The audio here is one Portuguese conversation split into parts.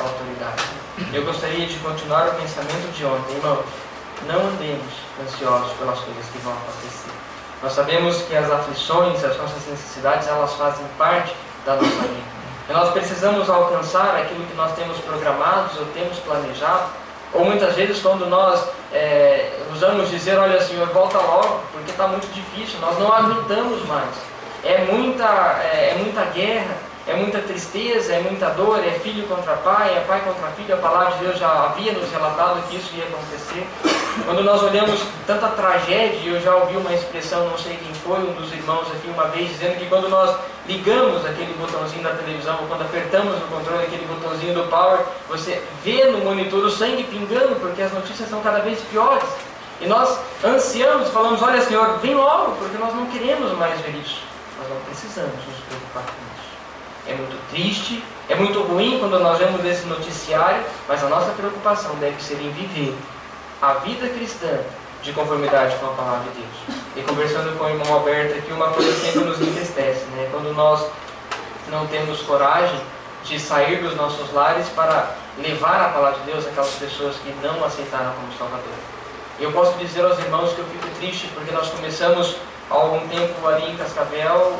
autoridade. Eu gostaria de continuar o pensamento de ontem. Irmãos, não andemos ansiosos pelas coisas que vão acontecer. Nós sabemos que as aflições, as nossas necessidades, elas fazem parte da nossa vida. E nós precisamos alcançar aquilo que nós temos programado ou temos planejado. Ou muitas vezes quando nós usamos dizer, olha Senhor, volta logo, porque está muito difícil, nós não aguentamos mais. É muita guerra, é muita tristeza, é muita dor, é filho contra pai, é pai contra filho. A palavra de Deus já havia nos relatado que isso ia acontecer. Quando nós olhamos tanta tragédia, eu já ouvi uma expressão, não sei quem foi, um dos irmãos aqui uma vez, dizendo que quando nós ligamos aquele botãozinho da televisão, ou quando apertamos no controle aquele botãozinho do power, você vê no monitor o sangue pingando, porque as notícias são cada vez piores. E nós ansiamos, falamos, olha Senhor, vem logo, porque nós não queremos mais ver isso. Nós não precisamos nos preocupar com isso. É muito triste, é muito ruim quando nós vemos esse noticiário, mas a nossa preocupação deve ser em viver a vida cristã de conformidade com a palavra de Deus. E conversando com o irmão Alberto aqui, uma coisa sempre nos entristece, né? Quando nós não temos coragem de sair dos nossos lares para levar a palavra de Deus àquelas pessoas que não aceitaram como Salvador. Eu posso dizer aos irmãos que eu fico triste porque nós começamos há algum tempo ali em Cascavel,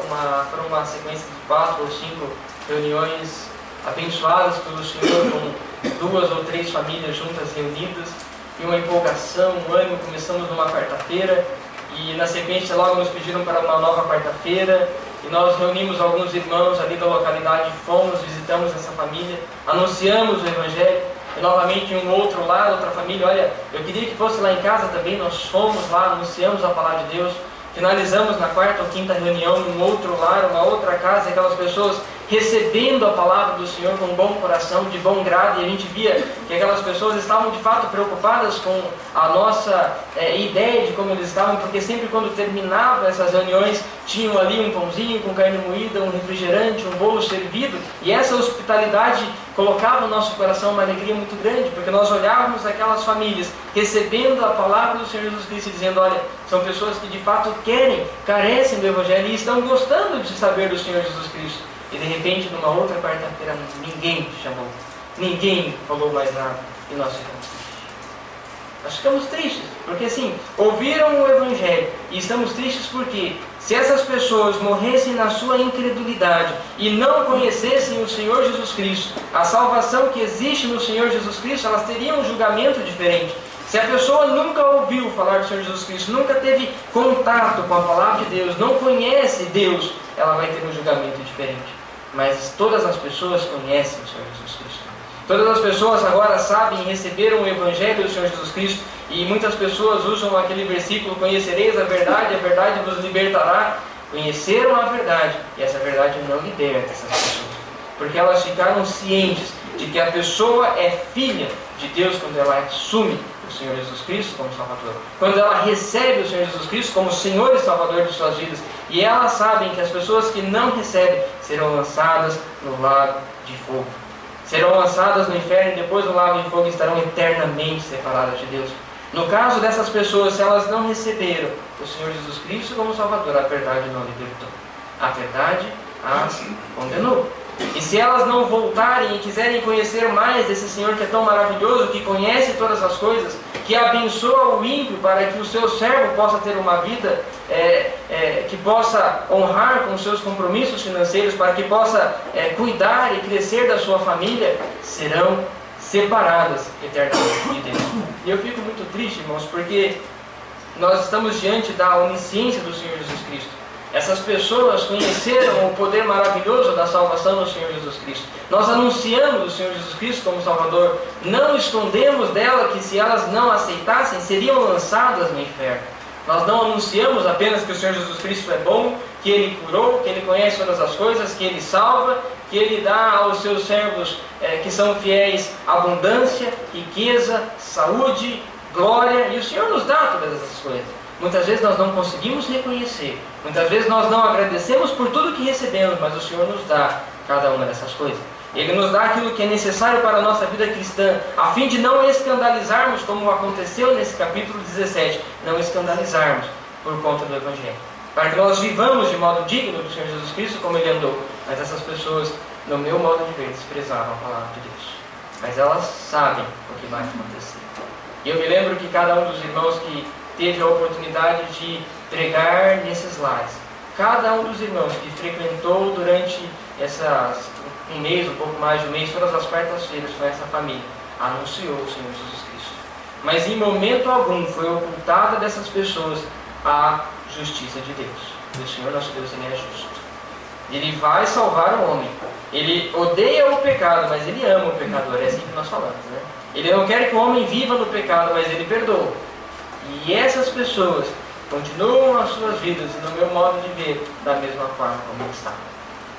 foram uma sequência de 4 ou 5 reuniões abençoadas pelo Senhor, com 2 ou 3 famílias juntas reunidas, e uma empolgação, um ânimo. Começamos numa quarta-feira, e na sequência logo nos pediram para uma nova quarta-feira, e nós reunimos alguns irmãos ali da localidade, fomos, visitamos essa família, anunciamos o Evangelho, e novamente um outro lá, outra família, olha, eu queria que fosse lá em casa também. Nós fomos lá, anunciamos a palavra de Deus. Finalizamos na 4ª ou 5ª reunião em um outro lar, uma outra casa, aquelas pessoas recebendo a palavra do Senhor com bom coração, de bom grado, e a gente via que aquelas pessoas estavam de fato preocupadas com a nossa ideia de como eles estavam, porque sempre quando terminavam essas reuniões, tinham ali um pãozinho com carne moída, um refrigerante, um bolo servido, e essa hospitalidade colocava no nosso coração uma alegria muito grande, porque nós olhávamos aquelas famílias recebendo a palavra do Senhor Jesus Cristo e dizendo, olha, são pessoas que de fato querem, carecem do Evangelho e estão gostando de saber do Senhor Jesus Cristo. E de repente, numa outra quarta-feira, ninguém te chamou, ninguém falou mais nada, e nós ficamos tristes. Nós ficamos tristes, porque assim, ouviram o Evangelho, e estamos tristes porque se essas pessoas morressem na sua incredulidade e não conhecessem o Senhor Jesus Cristo, a salvação que existe no Senhor Jesus Cristo, elas teriam um julgamento diferente. Se a pessoa nunca ouviu falar do Senhor Jesus Cristo, nunca teve contato com a palavra de Deus, não conhece Deus, ela vai ter um julgamento diferente. Mas todas as pessoas conhecem o Senhor Jesus Cristo. Todas as pessoas agora sabem e receberam o Evangelho do Senhor Jesus Cristo. E muitas pessoas usam aquele versículo, conhecereis a verdade vos libertará. Conheceram a verdade, e essa verdade não liberta essas pessoas. Porque elas ficaram cientes de que a pessoa é filha de Deus quando ela assume o Senhor Jesus Cristo como Salvador. Quando ela recebe o Senhor Jesus Cristo como Senhor e Salvador de suas vidas. E elas sabem que as pessoas que não recebem serão lançadas no lago de fogo. Serão lançadas no inferno e depois no lago de fogo estarão eternamente separadas de Deus. No caso dessas pessoas, se elas não receberam o Senhor Jesus Cristo como Salvador, a verdade não libertou. A verdade as condenou. E se elas não voltarem e quiserem conhecer mais desse Senhor que é tão maravilhoso, que conhece todas as coisas, que abençoa o ímpio para que o seu servo possa ter uma vida que possa honrar com os seus compromissos financeiros, para que possa cuidar e crescer da sua família, serão separadas eternamente de Deus. E eu fico muito triste, irmãos, porque nós estamos diante da onisciência do Senhor Jesus Cristo. Essas pessoas conheceram o poder maravilhoso da salvação no Senhor Jesus Cristo. Nós anunciamos o Senhor Jesus Cristo como Salvador. Não escondemos dela que se elas não aceitassem, seriam lançadas no inferno. Nós não anunciamos apenas que o Senhor Jesus Cristo é bom, que Ele curou, que Ele conhece todas as coisas, que Ele salva, que Ele dá aos seus servos que são fiéis abundância, riqueza, saúde, glória. E o Senhor nos dá todas essas coisas. Muitas vezes nós não conseguimos reconhecer, muitas vezes nós não agradecemos por tudo que recebemos, mas o Senhor nos dá cada uma dessas coisas. Ele nos dá aquilo que é necessário para a nossa vida cristã, a fim de não escandalizarmos, como aconteceu nesse capítulo 17, não escandalizarmos por conta do Evangelho. Para que nós vivamos de modo digno do Senhor Jesus Cristo como Ele andou. Mas essas pessoas, no meu modo de ver, desprezavam a palavra de Deus. mas elas sabem o que vai acontecer. E eu me lembro que cada um dos irmãos que teve a oportunidade de pregar nesses lares, cada um dos irmãos que frequentou durante um mês, um pouco mais de um mês, todas as quartas-feiras com essa família, anunciou o Senhor Jesus Cristo. Mas em momento algum foi ocultada dessas pessoas a justiça de Deus. O Senhor nosso Deus, Ele é justo. Ele vai salvar o homem. Ele odeia o pecado, mas Ele ama o pecador. É assim que nós falamos, né? Ele não quer que o homem viva no pecado, mas Ele perdoa. E essas pessoas continuam as suas vidas, e no meu modo de ver, da mesma forma como está.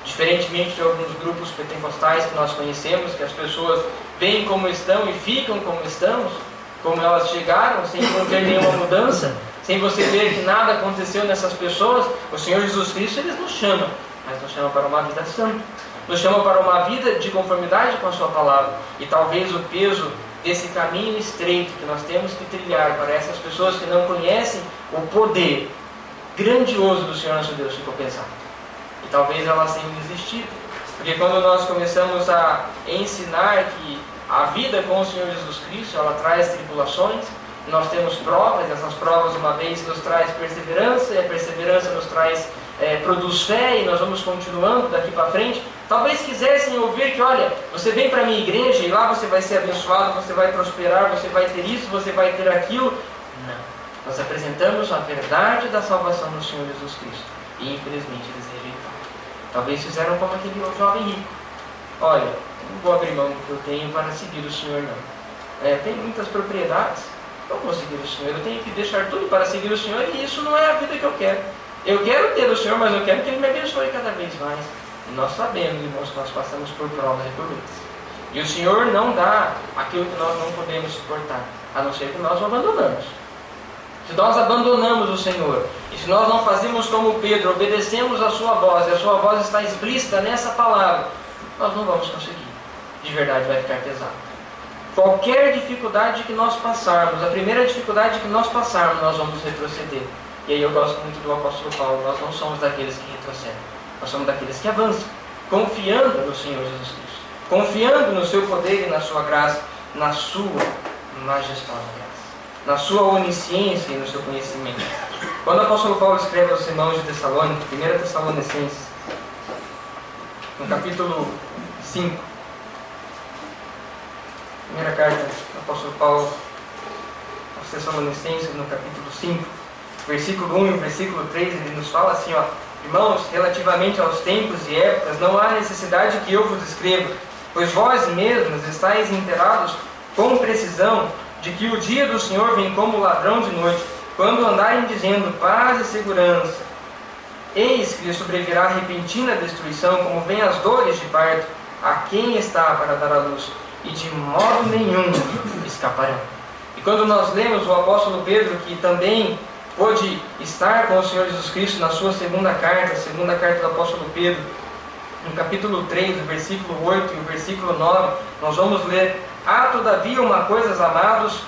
Diferentemente de alguns grupos pentecostais que nós conhecemos, que as pessoas veem como estão e ficam como estamos, como elas chegaram, sem ter nenhuma mudança, sem você ver que nada aconteceu nessas pessoas, o Senhor Jesus Cristo, Ele nos chama, mas nos chama para uma vida santa, nos chama para uma vida de conformidade com a Sua palavra. E talvez o peso desse caminho estreito que nós temos que trilhar para essas pessoas que não conhecem o poder grandioso do Senhor nosso Deus ficou pesado. E talvez elas tenham desistido, porque quando nós começamos a ensinar que a vida com o Senhor Jesus Cristo, ela traz tribulações, nós temos provas, essas provas uma vez nos traz perseverança, e a perseverança nos traz, produz fé, e nós vamos continuando daqui para frente. Talvez quisessem ouvir que, olha, você vem para a minha igreja e lá você vai ser abençoado, você vai prosperar, você vai ter isso, você vai ter aquilo. Não. Nós apresentamos a verdade da salvação do Senhor Jesus Cristo, e infelizmente eles rejeitaram. Talvez fizeram como aquele jovem rico. Olha, não vou abrir mão do que eu tenho para seguir o Senhor, não. Tem muitas propriedades, não vou seguir o Senhor, eu tenho que deixar tudo para seguir o Senhor, e isso não é a vida que eu quero. Eu quero ter o Senhor, mas eu quero que Ele me abençoe cada vez mais. E nós sabemos, irmãos, que nós passamos por provas e por lutas. E o Senhor não dá aquilo que nós não podemos suportar, a não ser que nós o abandonamos. Se nós abandonamos o Senhor, e se nós não fazemos como Pedro, obedecemos a Sua voz, e a Sua voz está explícita nessa palavra, nós não vamos conseguir. De verdade vai ficar pesado. Qualquer dificuldade que nós passarmos, a primeira dificuldade que nós passarmos, nós vamos retroceder. E aí eu gosto muito do apóstolo Paulo, nós não somos daqueles que retrocedem, nós somos daqueles que avançam, confiando no Senhor Jesus Cristo, confiando no seu poder e na sua graça, na sua majestosa graça, na sua onisciência e no seu conhecimento. Quando o apóstolo Paulo escreve aos irmãos de Tessalônica, 1 Tessalonicenses, no capítulo 5, primeira carta do apóstolo Paulo aos Tessalonicenses, no capítulo 5, versículo 1 e versículo 3, ele nos fala assim, ó: irmãos, relativamente aos tempos e épocas, não há necessidade que eu vos escreva, pois vós mesmos estáis inteirados com precisão de que o dia do Senhor vem como ladrão de noite, quando andarem dizendo paz e segurança. Eis que lhe sobrevirá repentina destruição, como vem as dores de parto, a quem está para dar a luz, e de modo nenhum escaparão. E quando nós lemos o apóstolo Pedro, que também pôde estar com o Senhor Jesus Cristo na sua segunda carta, a segunda carta do apóstolo Pedro, no capítulo 3, o versículo 8 e o versículo 9, nós vamos ler: há todavia uma coisa, amados,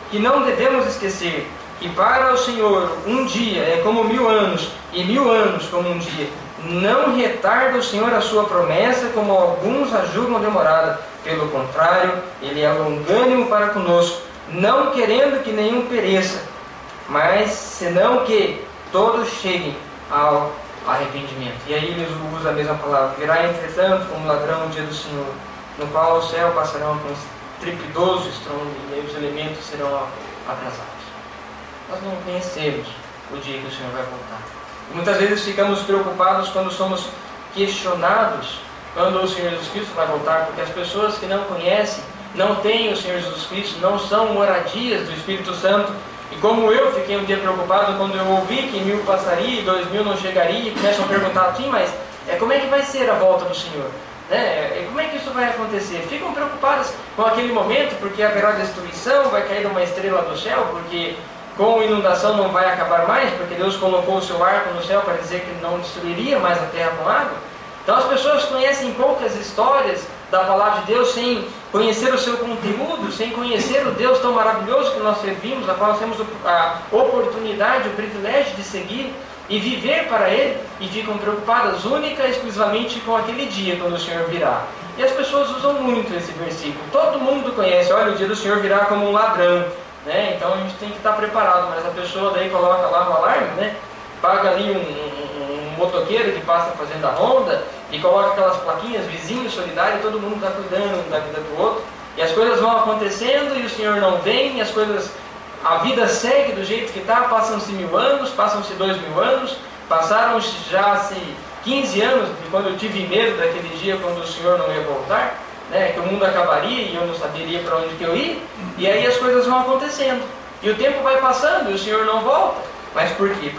que não devemos esquecer, que para o Senhor um dia é como 1000 anos, e 1000 anos como um dia. Não retarda o Senhor a sua promessa, como alguns a julgam demorada. Pelo contrário, Ele é longânimo para conosco, não querendo que nenhum pereça, mas senão que todos cheguem ao arrependimento. E aí ele usa a mesma palavra: virá entretanto como ladrão o dia do Senhor, no qual o céu passarão com estrepitoso estrondo, e aí os elementos serão abrasados. Nós não conhecemos o dia que o Senhor vai voltar. E muitas vezes ficamos preocupados quando somos questionados quando o Senhor Jesus Cristo vai voltar, porque as pessoas que não conhecem, não têm o Senhor Jesus Cristo, não são moradias do Espírito Santo. E como eu fiquei um dia preocupado quando eu ouvi que 1000 passaria e 2000 não chegaria, e começam a perguntar assim, mas como é que vai ser a volta do Senhor? Como é que isso vai acontecer? Ficam preocupadas com aquele momento, porque haverá destruição, vai cair uma estrela do céu, porque com inundação não vai acabar mais, porque Deus colocou o seu arco no céu para dizer que não destruiria mais a terra com água. Então as pessoas conhecem poucas histórias da palavra de Deus sem conhecer o seu conteúdo, sem conhecer o Deus tão maravilhoso que nós servimos, a qual nós temos a oportunidade, o privilégio de seguir e viver para Ele, e ficam preocupadas única e exclusivamente com aquele dia quando o Senhor virá. E as pessoas usam muito esse versículo. Todo mundo conhece, olha, o dia do Senhor virá como um ladrão, né? Então a gente tem que estar preparado, mas a pessoa daí coloca lá um alarme, né? Paga ali um motoqueiro que passa fazendo a ronda e coloca aquelas plaquinhas, vizinho, solidário, todo mundo está cuidando da vida do outro. E as coisas vão acontecendo e o Senhor não vem, e as coisas, a vida segue do jeito que está, passam-se 1000 anos, passam-se 2000 anos, passaram-se já 15 anos de quando eu tive medo daquele dia quando o Senhor não ia voltar, né, que o mundo acabaria e eu não saberia para onde que eu ia, e aí as coisas vão acontecendo. E o tempo vai passando e o Senhor não volta. Mas por quê?